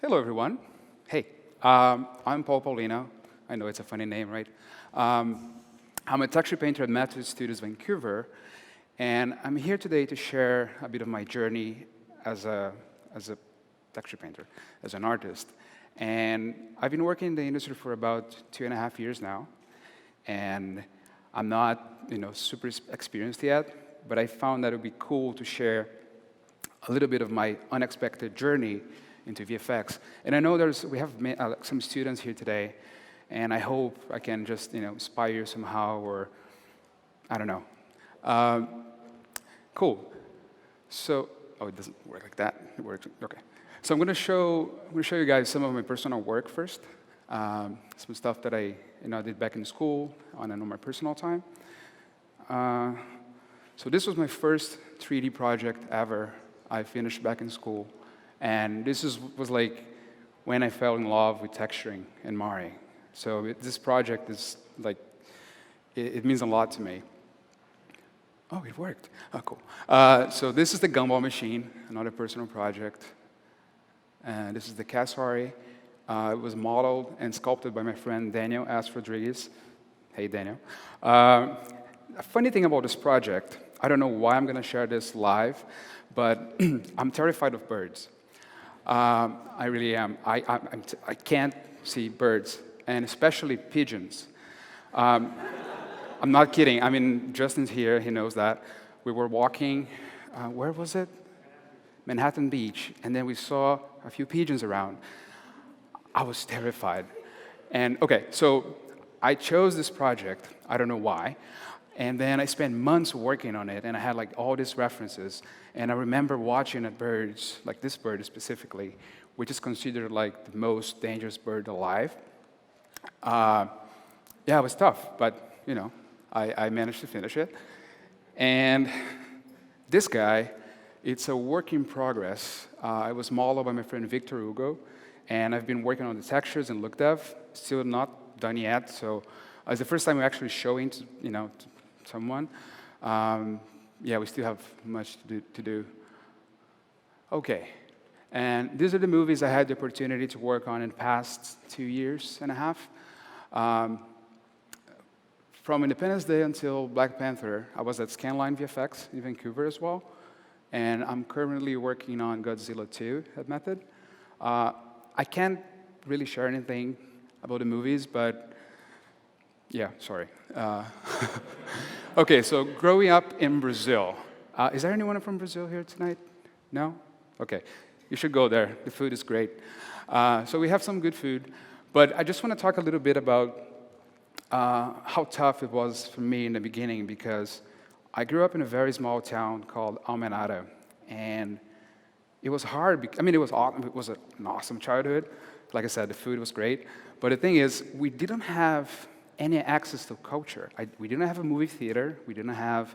Hello, everyone. Hey, I'm Paulino. I know it's a funny name, right? I'm a texture painter at Method Studios, Vancouver, and I'm here today to share a bit of my journey as a texture painter, as an artist. And I've been working in the industry for about 2.5 years now, and I'm not, super experienced yet, but I found that it would be cool to share a little bit of my unexpected journey into VFX. And I know we have some students here today, and I hope I can just inspire you somehow, or I don't know. Cool. So, it doesn't work like that. It works. Okay. So I'm going to show you guys some of my personal work first. Some stuff that I did back in school on my personal time. So this was my first 3D project ever. I finished back in school. And this was like when I fell in love with texturing and marring. So this project is like, it means a lot to me. Oh, it worked. Oh, cool. So this is the gumball machine, another personal project. And this is the Cassari. It was modeled and sculpted by my friend Daniel S. Rodriguez. Hey, Daniel. A funny thing about this project, I don't know why I'm going to share this live, but I'm terrified of birds. I really am. I can't see birds, and especially pigeons. I'm not kidding. I mean, Justin's here. He knows that. We were walking, where was it? Manhattan Beach, and then we saw a few pigeons around. I was terrified. And okay, so I chose this project. I don't know why. And then I spent months working on it, and I had like all these references. And I remember watching at birds, like this bird specifically, which is considered like the most dangerous bird alive. Yeah, it was tough, but I managed to finish it. And this guy, it's a work in progress. It was modeled by my friend Victor Hugo, and I've been working on the textures and look dev, still not done yet. So it's the first time we're actually showing to someone. Yeah, we still have much to do. Okay, and these are the movies I had the opportunity to work on in the past 2.5 years. From Independence Day until Black Panther, I was at Scanline VFX in Vancouver as well, and I'm currently working on Godzilla 2 at Method. I can't really share anything about the movies, but yeah, sorry. Okay, so growing up in Brazil. Is there anyone from Brazil here tonight? No? Okay, you should go there. The food is great. So we have some good food, but I just want to talk a little bit about how tough it was for me in the beginning, because I grew up in a very small town called Almenara, and it was hard. It was an awesome childhood. Like I said, the food was great, but the thing is, we didn't have any access to culture. We didn't have a movie theater. We didn't have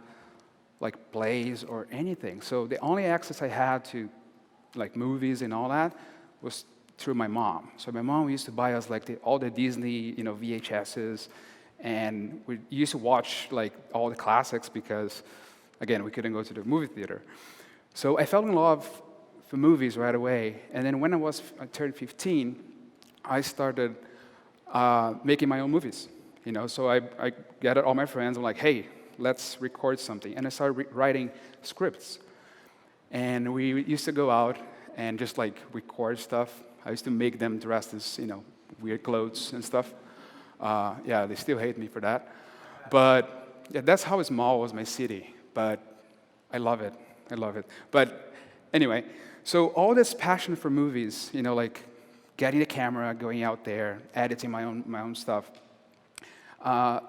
like plays or anything. So the only access I had to like movies and all that was through my mom. So my mom used to buy us like all the Disney VHSs, and we used to watch like all the classics because, again, we couldn't go to the movie theater. So I fell in love for movies right away. And then when I turned 15, I started making my own movies. So I gathered all my friends. I'm like, hey, let's record something. And I started writing scripts. And we used to go out and just like record stuff. I used to make them dressed as, weird clothes and stuff. Yeah, they still hate me for that. But yeah, that's how small was my city. But I love it. I love it. But anyway, so all this passion for movies, like getting the camera, going out there, editing my own stuff, I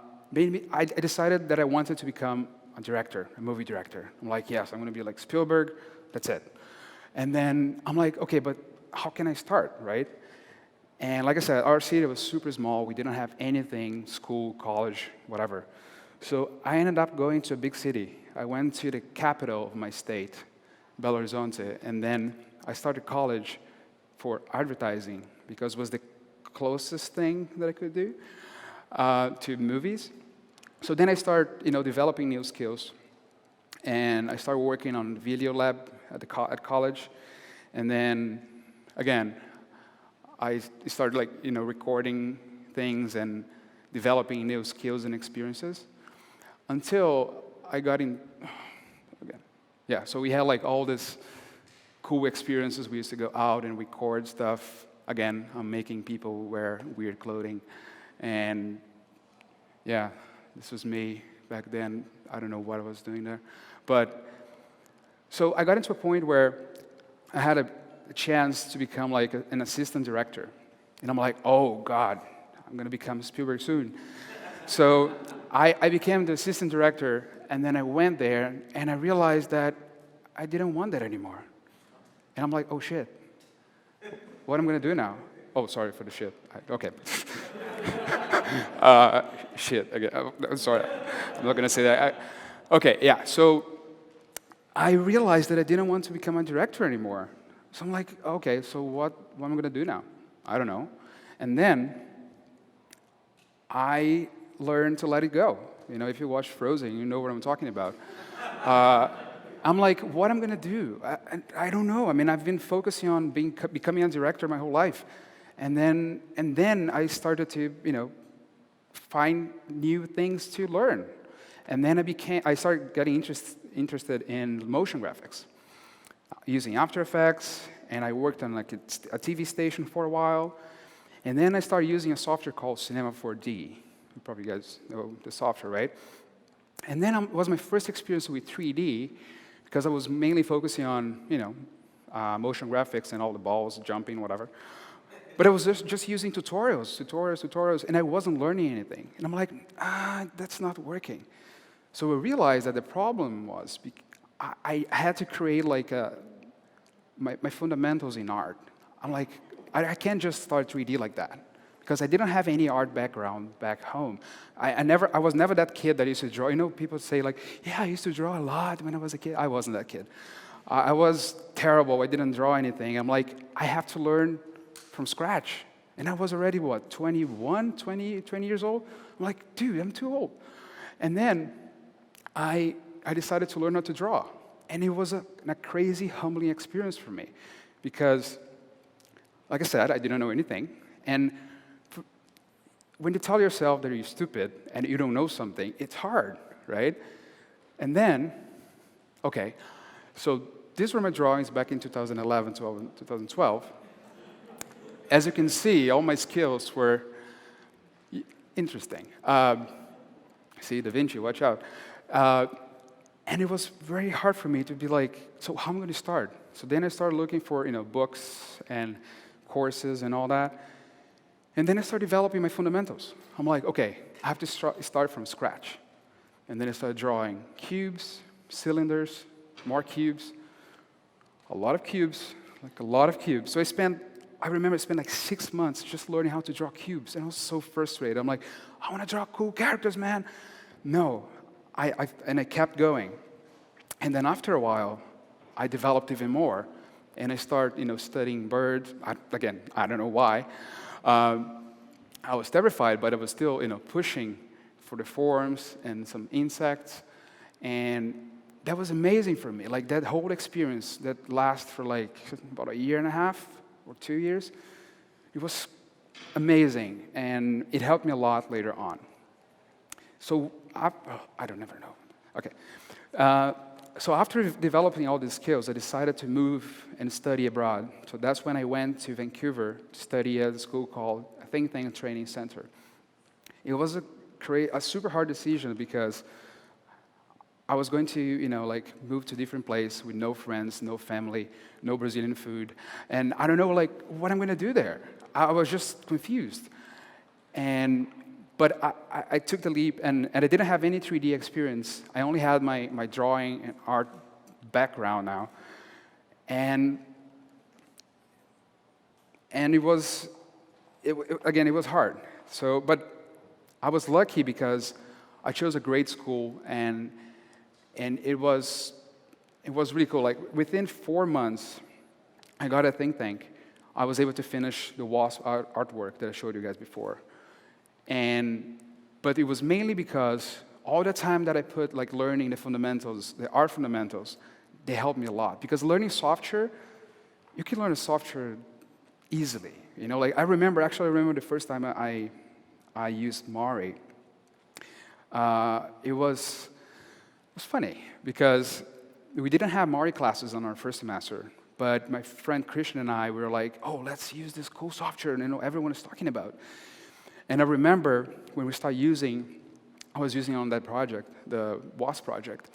decided that I wanted to become a director, a movie director. I'm like, yes, I'm going to be like Spielberg, that's it. And then I'm like, okay, but how can I start, right? And like I said, our city was super small. We didn't have anything, school, college, whatever. So I ended up going to a big city. I went to the capital of my state, Belo Horizonte, and then I started college for advertising because it was the closest thing that I could do to movies. So then I started, developing new skills, and I started working on video lab at college, and then again, I started recording things and developing new skills and experiences until I got in. Again, yeah. So we had all this cool experiences. We used to go out and record stuff. Again, I'm making people wear weird clothing, and yeah, this was me back then. I don't know what I was doing there, but so I got into a point where I had a chance to become an assistant director, and I'm like, oh God, I'm gonna become Spielberg soon. So I became the assistant director, and then I went there, and I realized that I didn't want that anymore. And I'm like, oh shit, what am I gonna do now? Oh, sorry for the shit. Okay. Shit, again, I'm sorry, I'm not gonna say that. Okay, yeah, so I realized that I didn't want to become a director anymore. So I'm like, okay, so what am I gonna do now? I don't know. And then I learned to let it go. If you watch Frozen, you know what I'm talking about. I'm like, what I'm gonna do? I don't know. I mean, I've been focusing on becoming a director my whole life, and then I started to find new things to learn, and then I started getting interested in motion graphics, using After Effects, and I worked on a TV station for a while, and then I started using a software called Cinema 4D. You probably guys know the software, right? And then it was my first experience with 3D, because I was mainly focusing on motion graphics and all the balls jumping, whatever. But I was just using tutorials, and I wasn't learning anything. And I'm like, that's not working. So I realized that the problem was I had to create my fundamentals in art. I'm like, I can't just start 3D like that, because I didn't have any art background back home. I was never that kid that used to draw. People say yeah, I used to draw a lot when I was a kid. I wasn't that kid. I was terrible. I didn't draw anything. I'm like, I have to learn from scratch. And I was already, 21, 20 years old? I'm like, dude, I'm too old. And then I decided to learn how to draw. And it was a crazy, humbling experience for me. Because, like I said, I didn't know anything. And when you tell yourself that you're stupid and you don't know something, it's hard, right? And then, okay, so these were my drawings back in 2011, 2012. As you can see, all my skills were interesting. See, Da Vinci, watch out. And it was very hard for me to be like, so how am I going to start? So then I started looking for books and courses and all that. And then I started developing my fundamentals. I'm like, okay, I have to start from scratch. And then I started drawing cubes, cylinders, more cubes, a lot of cubes. So I remember I spent 6 months just learning how to draw cubes, and I was so frustrated. I'm like, I want to draw cool characters, man. No, and I kept going. And then after a while, I developed even more, and I started, studying birds. I don't know why. I was terrified, but I was still, pushing for the forms and some insects, and that was amazing for me. That whole experience that lasted for about a year and a half or 2 years, it was amazing, and it helped me a lot later on. So I don't never know. Okay. So after developing all these skills, I decided to move and study abroad. So that's when I went to Vancouver to study at a school called Think Tank Training Center. It was a super hard decision because I was going to, move to a different place with no friends, no family, no Brazilian food, and I don't know, what I'm going to do there. I was just confused. But I took the leap, and I didn't have any 3D experience. I only had my drawing and art background now. And it was hard. So, but I was lucky because I chose a great school, and it was really cool. Within 4 months, I got a think tank. I was able to finish the WASP artwork that I showed you guys before. But it was mainly because all the time that I put learning the fundamentals, the art fundamentals, they helped me a lot. Because learning software, you can learn a software easily. Like I remember the first time I used Mari. It was funny because we didn't have Mari classes on our first semester, but my friend Christian and I were like, oh, let's use this cool software, everyone is talking about. And I remember when we started I was using on that project, the WASP project,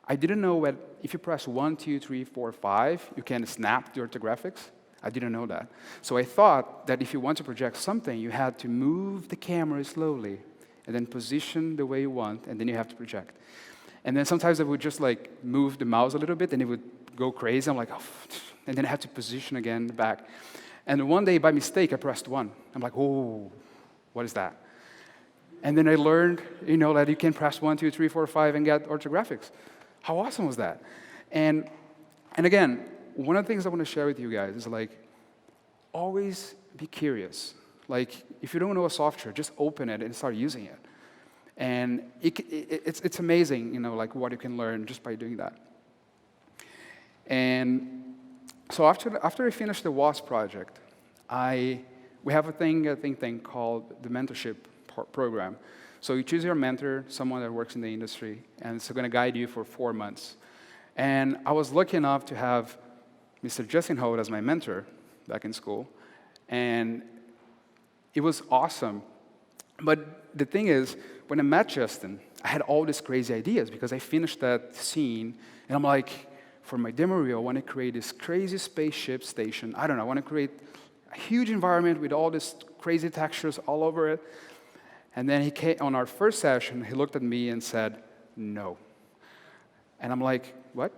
I didn't know that if you press 1, 2, 3, 4, 5, you can snap the orthographics. I didn't know that. So I thought that if you want to project something, you had to move the camera slowly and then position the way you want, and then you have to project. And then sometimes I would just like move the mouse a little bit, and it would go crazy. I'm like, oh, and then I had to position again back. And one day, by mistake, I pressed 1. I'm like, oh, what is that? And then I learned, that you can press 1, 2, 3, 4, 5 and get orthographics. How awesome was that? And again, one of the things I want to share with you guys is like, always be curious. Like, if you don't know a software, just open it and start using it. And it's amazing, like what you can learn just by doing that. And so after I finished the WASP project, we have a thing called the Mentorship Program. So you choose your mentor, someone that works in the industry, and it's going to guide you for 4 months. And I was lucky enough to have Mr. Justin Holt as my mentor back in school, and it was awesome. But the thing is, when I met Justin, I had all these crazy ideas because I finished that scene, and I'm like, for my demo reel, I want to create this crazy spaceship station. I don't know, I want to create a huge environment with all these crazy textures all over it. And then he came, on our first session, he looked at me and said, no. And I'm like, what?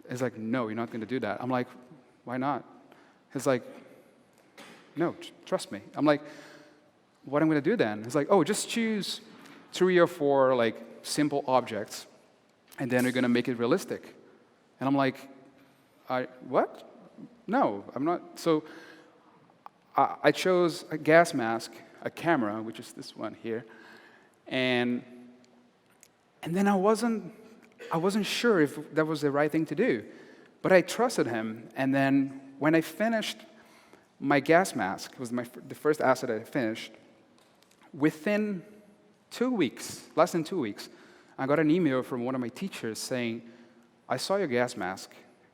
He's like, no, you're not going to do that. I'm like, why not? He's like, no, trust me. I'm like, what am I going to do then? He's like, oh, just choose 3 or 4 like simple objects, and then you're going to make it realistic. And I'm like, what? No, I'm not. So I chose a gas mask, a camera, which is this one here, and then I wasn't sure if that was the right thing to do, but I trusted him. And then when I finished my gas mask, it was the first asset I finished. Within 2 weeks, less than 2 weeks, I got an email from one of my teachers saying, I saw your gas mask,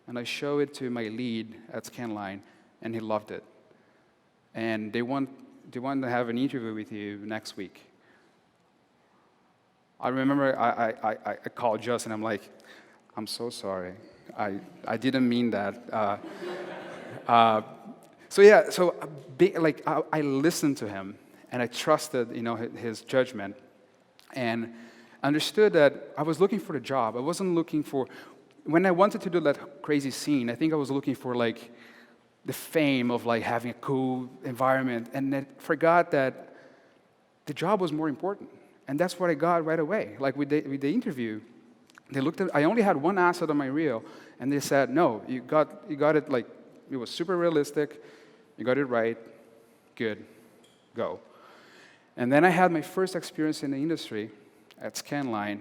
and I showed it to my lead at Scanline, and he loved it. And they want to have an interview with you next week. I remember I called Justin, I'm like, I'm so sorry. I didn't mean that. I listened to him, and I trusted, his judgment, and understood that I was looking for a job. I wasn't looking for, when I wanted to do that crazy scene, I think I was looking for like the fame of like having a cool environment, and I forgot that the job was more important. And that's what I got right away. Like with the interview, they looked at, I only had one asset on my reel, and they said, no, you got it, like, it was super realistic, you got it right, good, go. And then I had my first experience in the industry at Scanline,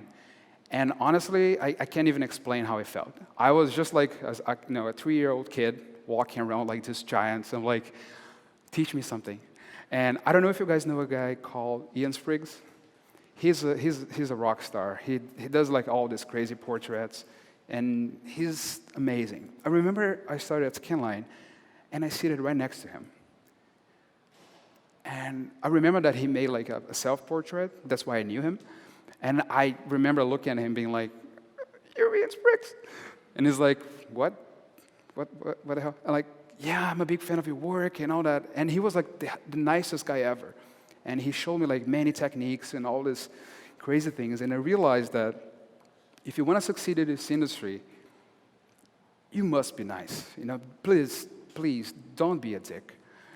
and honestly, I can't even explain how I felt. I was just like a 3-year-old kid walking around like this giant, so I'm like, teach me something. And I don't know if you guys know a guy called Spriggs. He's a rock star. He does like all these crazy portraits, and he's amazing. I remember I started at Scanline, and I seated right next to him. And I remember that he made like a self-portrait. That's why I knew him. And I remember looking at him being like, you're Ian Spriggs. And he's like, what the hell? I'm like, yeah, I'm a big fan of your work and all that. And he was like the nicest guy ever. And he showed me like many techniques and all these crazy things. And I realized that if you want to succeed in this industry, you must be nice. Please don't be a dick.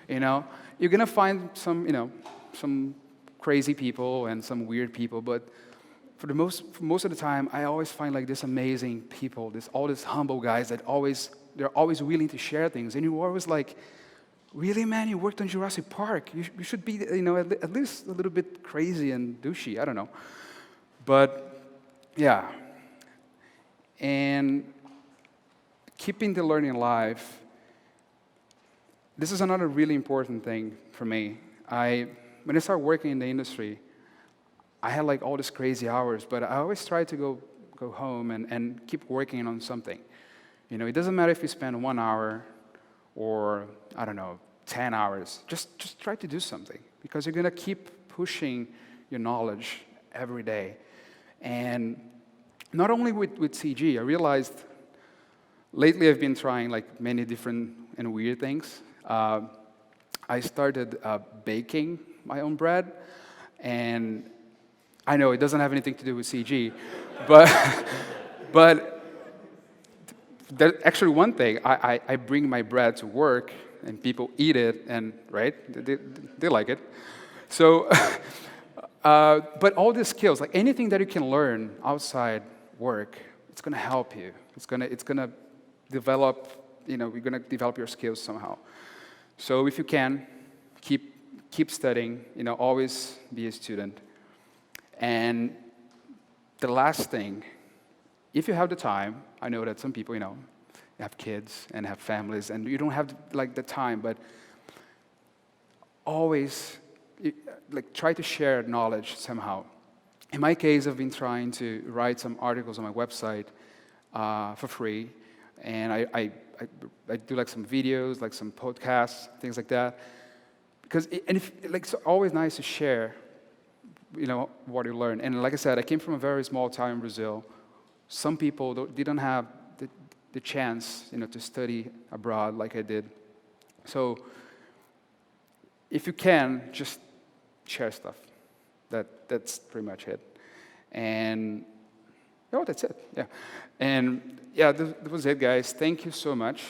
You're gonna find some crazy people and some weird people, but for most of the time, I always find like this amazing people, all these humble guys that they're always willing to share things. And you're always like, really, man, you worked on Jurassic Park. You should be, at least a little bit crazy and douchey. I don't know. But, yeah. And keeping the learning alive, This is another really important thing for me. When I started working in the industry, I had like all these crazy hours, but I always tried to go home and keep working on something. You know, it doesn't matter if you spend 1 hour or, I don't know, 10 hours. Just try to do something, because you're going to keep pushing your knowledge every day. And not only with CG, I realized lately I've been trying like many different and weird things. I started baking my own bread, and I know it doesn't have anything to do with CG, but there's actually one thing. I bring my bread to work, and people eat it, and right, they like it. So, but all these skills, like anything that you can learn outside work, it's gonna help you. It's gonna develop. You know, you're gonna develop your skills somehow. So if you can, keep studying. You know, always be a student. And the last thing, if you have the time, I know that some people, you know, have kids and have families, and you don't have like the time, but always like try to share knowledge somehow. In my case, I've been trying to write some articles on my website for free, and I do like some videos, like some podcasts, things like that. Because it's always nice to share, you know, what you learn. And like I said, I came from a very small town in Brazil. Some people didn't have the chance, you know, to study abroad like I did. So if you can, just share stuff. That's pretty much it. And that's it. Yeah. And yeah, that was it, guys. Thank you so much.